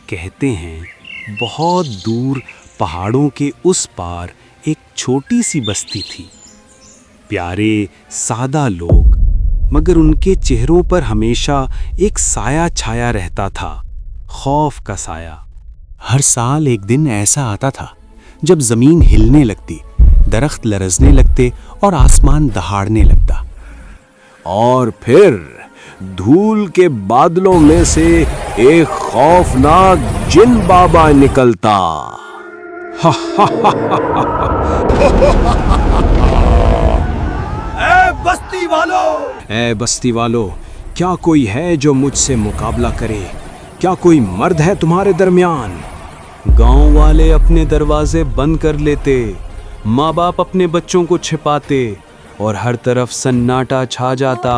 کہتے ہیں بہت دور پہاڑوں کے اس پار ایک چھوٹی سی بستی تھی. پیارے سادہ لوگ، مگر ان کے چہروں پر ہمیشہ ایک سایہ چھایا رہتا تھا، خوف کا سایہ. ہر سال ایک دن ایسا آتا تھا جب زمین ہلنے لگتی، درخت لرزنے لگتے اور آسمان دہاڑنے لگتا. اور پھر دھول کے بادلوں میں سے ایک خوفناک جن بابا نکلتا. اے بستی والو، کیا کوئی ہے جو مجھ سے مقابلہ کرے؟ کیا کوئی مرد ہے تمہارے درمیان؟ گاؤں والے اپنے دروازے بند کر لیتے، ماں باپ اپنے بچوں کو چھپاتے اور ہر طرف سناٹا چھا جاتا.